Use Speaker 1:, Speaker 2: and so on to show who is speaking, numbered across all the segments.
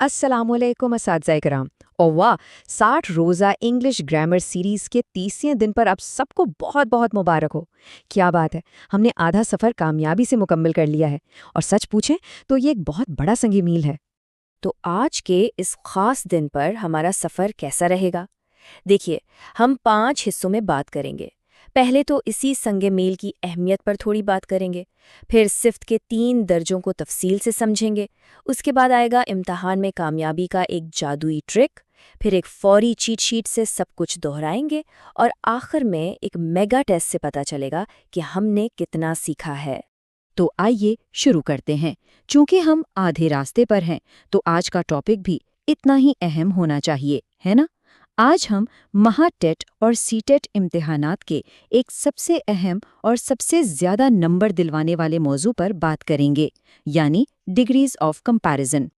Speaker 1: अस्सलामुअलैकुम असातिज़ा इकराम। और वाह, 60 रोज़ा इंग्लिश ग्रामर सीरीज़ के 30वें दिन पर आप सबको बहुत बहुत मुबारक हो। क्या बात है, हमने आधा सफ़र कामयाबी से मुकम्मल कर लिया है। और सच पूछें तो ये एक बहुत बड़ा संग मील है।
Speaker 2: तो आज के इस खास दिन पर हमारा सफ़र कैसा रहेगा? देखिए, हम 5 हिस्सों में बात करेंगे। पहले तो इसी संगे मील की अहमियत पर थोड़ी बात करेंगे, फिर सिफ्त के 3 दर्जों को तफसील से समझेंगे। उसके बाद आएगा इम्तहान में कामयाबी का एक जादुई ट्रिक, फिर एक फौरी चीट शीट से सब कुछ दोहराएंगे, और आखिर में एक मेगा टेस्ट से पता चलेगा कि हमने कितना सीखा है।
Speaker 3: तो आइए शुरू करते हैं। चूंकि हम आधे रास्ते पर हैं, तो आज का टॉपिक भी इतना ही अहम होना चाहिए, है ना? आज हम महाटेट और सीटेट इम्तिहानात के एक सबसे अहम और सबसे ज़्यादा नंबर दिलवाने वाले मौजू पर बात करेंगे, यानी डिग्रीज ऑफ कंपैरिजन।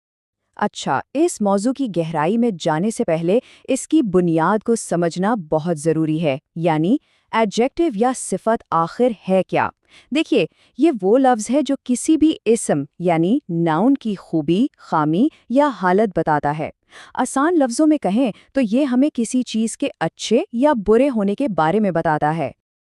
Speaker 1: अच्छा, इस मौजू की गहराई में जाने से पहले इसकी बुनियाद को समझना बहुत ज़रूरी है, यानी एडजेक्टिव या सिफत आखिर है क्या। देखिए, ये वो लफ्ज़ है जो किसी भी इस्म यानी नाउन की खूबी, खामी या हालत बताता है। आसान लफ्ज़ों में कहें तो ये हमें किसी चीज़ के अच्छे या बुरे होने के बारे में बताता है।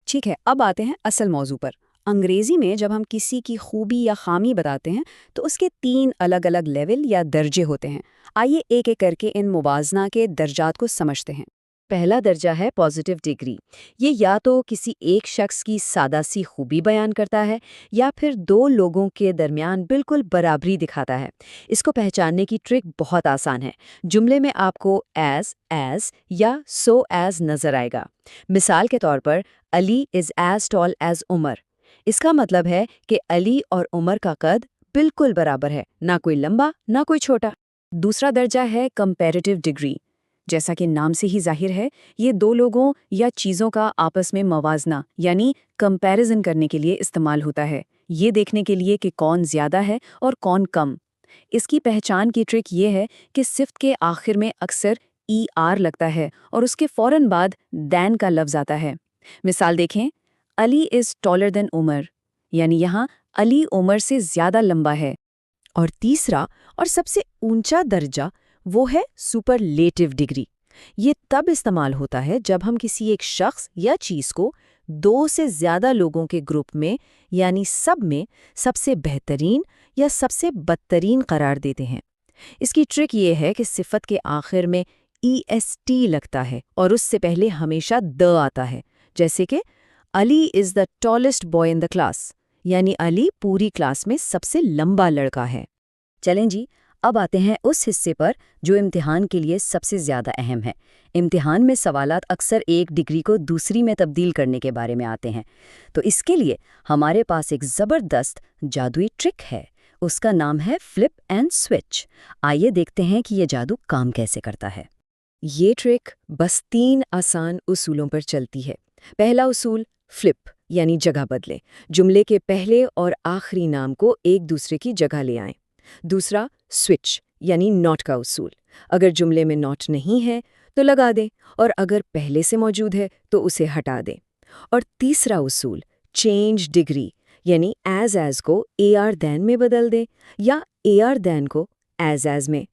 Speaker 4: ठीक है, अब आते हैं असल मौजू पर। अंग्रेजी में जब हम किसी की खूबी या खामी बताते हैं तो उसके 3 अलग अलग लेवल या दर्जे होते हैं। आइए एक एक करके इन मुवाजना के दर्जात को समझते हैं।
Speaker 2: पहला दर्जा है पॉजिटिव डिग्री। ये या तो किसी एक शख्स की सादा सी खूबी बयान करता है या फिर दो लोगों के दरमियान बिल्कुल बराबरी दिखाता है। इसको पहचानने की ट्रिक बहुत आसान है। जुमले में आपको एज या सो एज नजर आएगा। मिसाल के तौर पर, Ali is as tall as Umar. इसका मतलब है कि अली और उमर का कद बिल्कुल बराबर है, ना कोई लंबा ना कोई छोटा। दूसरा दर्जा है कंपैरेटिव डिग्री। जैसा कि नाम से ही जाहिर है, ये दो लोगों या चीज़ों का आपस में मवाजना यानी कंपैरिजन करने के लिए इस्तेमाल होता है, ये देखने के लिए कि कौन ज़्यादा है और कौन कम। इसकी पहचान की ट्रिक ये है कि सिफ्त के आखिर में अक्सर ई आर लगता है और उसके फ़ौरन बाद दैन का लफ्ज़ आता है। मिसाल देखें, Ali is taller than Umar, यानी यहाँ अली उमर से ज़्यादा लंबा है। और तीसरा और सबसे ऊंचा दर्जा वो है सुपरलेटिव डिग्री। ये तब इस्तेमाल होता है जब हम किसी एक शख्स या चीज़ को 2 से ज़्यादा लोगों के ग्रुप में यानी सब में सबसे बेहतरीन या सबसे बदतरीन करार देते हैं। इसकी ट्रिक ये है कि सिफत के आखिर में EST लगता है और उससे पहले हमेशा द आता है। जैसे कि Ali is the tallest boy in the class, यानी अली पूरी क्लास में सबसे लंबा लड़का है।
Speaker 3: चलें जी, अब आते हैं उस हिस्से पर जो इम्तिहान के लिए सबसे ज़्यादा अहम है। इम्तिहान में सवालात अक्सर एक डिग्री को दूसरी में तब्दील करने के बारे में आते हैं। तो इसके लिए हमारे पास एक ज़बरदस्त जादुई ट्रिक है। उसका नाम है फ्लिप एंड स्विच। आइए देखते हैं कि ये जादू काम कैसे करता है।
Speaker 2: ये ट्रिक बस 3 आसान उसूलों पर चलती है। पहला उसूल, फ्लिप यानी जगह बदले। जुमले के पहले और आखिरी नाम को एक दूसरे की जगह ले आएं। दूसरा, स्विच यानी नॉट का उसूल। अगर जुमले में नॉट नहीं है तो लगा दें, और अगर पहले से मौजूद है तो उसे हटा दें। और तीसरा उसूल, चेंज डिग्री यानी एज को AR दैन में बदल दें या AR दैन को एज में।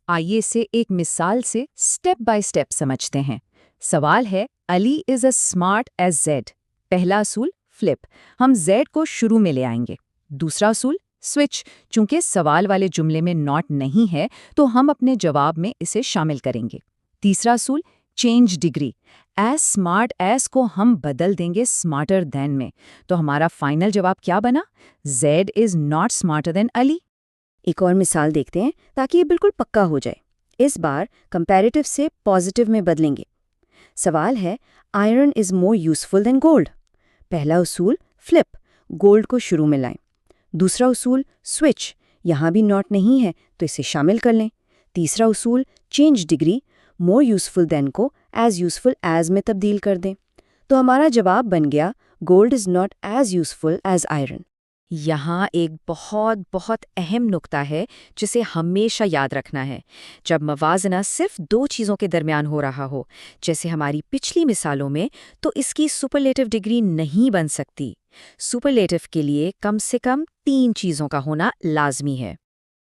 Speaker 3: आइए इसे एक मिसाल से स्टेप बाय स्टेप समझते हैं। सवाल है, Ali is a smart as Z. पहला असूल फ्लिप, हम जेड को शुरू में ले आएंगे। दूसरा असूल स्विच, चूंकि सवाल वाले जुमले में नॉट नहीं है तो हम अपने जवाब में इसे शामिल करेंगे। तीसरा असूल change degree, as smart as को हम बदल देंगे स्मार्टर देन में। तो हमारा फाइनल जवाब क्या बना? Z is not smarter than Ali.
Speaker 2: एक और मिसाल देखते हैं ताकि ये बिल्कुल पक्का हो जाए। इस बार कंपैरेटिव से पॉजिटिव में बदलेंगे। सवाल है, iron is more useful than gold. पहला उसूल फ्लिप, गोल्ड को शुरू में लाएं। दूसरा उसूल स्विच, यहाँ भी नॉट नहीं है तो इसे शामिल कर लें। तीसरा उसूल change degree, more useful than को एज यूजफुल एज में तब्दील कर दें। तो हमारा जवाब बन गया, gold is not as useful as iron.
Speaker 3: यहाँ एक बहुत बहुत अहम नुक्ता है जिसे हमेशा याद रखना है। जब मवाजना सिर्फ 2 चीज़ों के दरमियान हो रहा हो, जैसे हमारी पिछली मिसालों में, तो इसकी सुपरलेटिव डिग्री नहीं बन सकती। सुपरलेटिव के लिए कम से कम 3 चीज़ों का होना लाजमी है।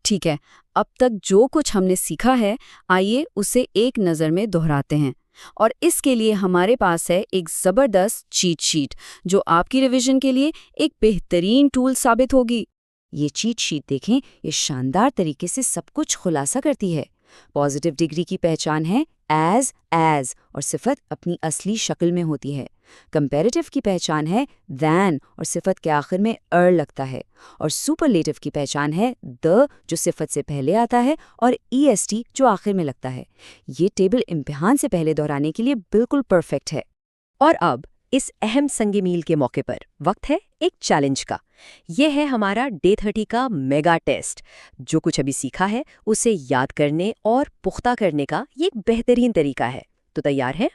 Speaker 4: ठीक है, اب تک جو کچھ ہم نے سیکھا ہے، آئیے اسے ایک نظر میں دہراتے ہیں، اور اس کے لیے ہمارے پاس ہے ایک زبردست چیٹ شیٹ جو آپ کی ریویژن کے لیے ایک بہترین ٹول ثابت ہوگی۔
Speaker 2: یہ چیٹ شیٹ دیکھیں، یہ شاندار طریقے سے سب کچھ خلاصہ کرتی ہے۔ پازیٹیو ڈگری کی پہچان ہے ایز اور صفت اپنی اصلی شکل میں ہوتی ہے۔ کمپیریٹیو کی پہچان ہے دین اور صفت کے آخر میں لگتا ہے، اور سپرلیٹیو کی پہچان ہے جو صفت سے پہلے آتا ہے اور est جو آخر میں لگتا ہے۔ یہ ٹیبل امتحان سے پہلے دہرانے کے لیے بالکل پرفیکٹ ہے۔
Speaker 5: اور اب اس اہم سنگ میل کے موقع پر وقت ہے ایک چیلنج کا۔ یہ ہے ہمارا ڈے 30 کا میگا ٹیسٹ۔ جو کچھ ابھی سیکھا ہے اسے یاد کرنے اور پختہ کرنے کا یہ ایک بہترین طریقہ ہے۔ تو تیار ہے؟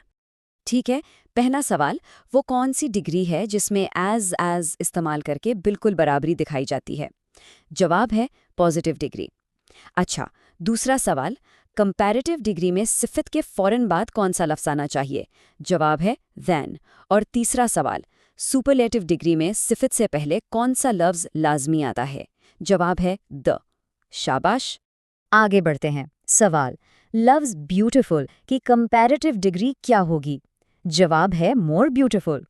Speaker 4: ٹھیک ہے، پہلا سوال، وہ کون سی ڈگری ہے جس میں ایز استعمال کر کے بالکل برابری دکھائی جاتی ہے؟ جواب ہے پازیٹیو ڈگری۔ اچھا، دوسرا سوال، کمپیریٹیو ڈگری میں صفت کے فوراً بعد کون سا لفظ آنا چاہیے؟ جواب ہے دین۔ اور تیسرا سوال، سپرلیٹیو ڈگری میں صفت سے پہلے کون سا لفظ لازمی آتا ہے؟ جواب ہے شاباش۔
Speaker 2: آگے بڑھتے ہیں۔ سوال، لفظ بیوٹیفل کی کمپیریٹیو ڈگری کیا ہوگی؟ جواب ہے مور بیوٹیفل۔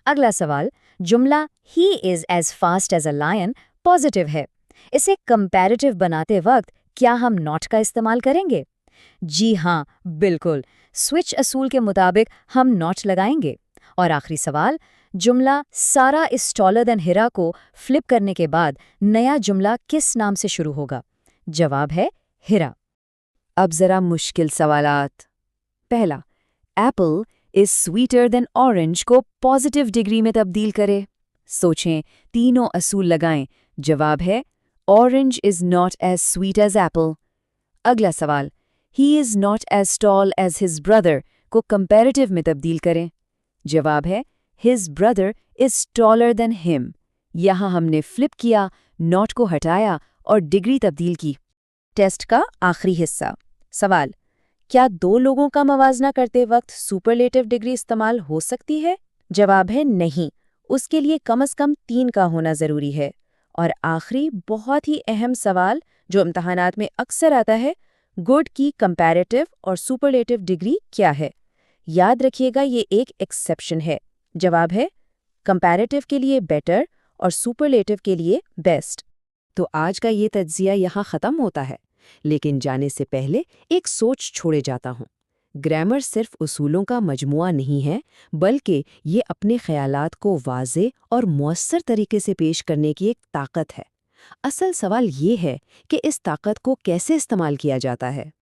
Speaker 2: اگلا سوال، جملہ he is as fast as a lion positive ہے، اسے کمپیریٹیو بناتے وقت کیا ہم ناٹ کا استعمال کریں گے؟ جی ہاں، بالکل، سوئچ اصول کے مطابق ہم ناٹ لگائیں گے۔ اور آخری سوال، جملہ سارا از ٹالر دین ہیرا کو فلپ کرنے کے بعد نیا جملہ کس نام سے شروع ہوگا؟ جواب ہے ہیرا۔
Speaker 1: اب ذرا مشکل سوالات۔ پہلا، apple is sweeter than orange کو پازیٹیو ڈگری میں تبدیل کرے۔ سوچیں، تینوں اصول لگائیں۔ جواب ہے orange is not as sweet as apple. اگلا سوال، he is not as tall as his brother کو کمپیریٹیو میں تبدیل کریں۔ جواب ہے his brother is taller than him. یہاں ہم نے فلپ کیا، ناٹ کو ہٹایا اور ڈگری تبدیل کی۔
Speaker 4: ٹیسٹ کا آخری حصہ۔ سوال، کیا دو لوگوں کا موازنہ کرتے وقت سپرلیٹیو ڈگری استعمال ہو سکتی ہے؟ جواب ہے نہیں، اس کے لیے کم از کم 3 کا ہونا ضروری ہے۔ اور آخری بہت ہی اہم سوال جو امتحانات میں اکثر آتا ہے، گڈ کی کمپیریٹیو اور سپرلیٹیو ڈگری کیا ہے؟ یاد رکھیے گا، یہ ایک ایکسیپشن ہے۔ جواب ہے کمپیریٹیو کے لیے بیٹر اور سپرلیٹیو کے لیے بیسٹ۔
Speaker 2: تو آج کا یہ تجزیہ یہاں ختم ہوتا ہے، لیکن جانے سے پہلے ایک سوچ چھوڑے جاتا ہوں۔ گرامر صرف اصولوں کا مجموعہ نہیں ہے، بلکہ یہ اپنے خیالات کو واضح اور مؤثر طریقے سے پیش کرنے کی ایک طاقت ہے۔ اصل سوال یہ ہے کہ اس طاقت کو کیسے استعمال کیا جاتا ہے۔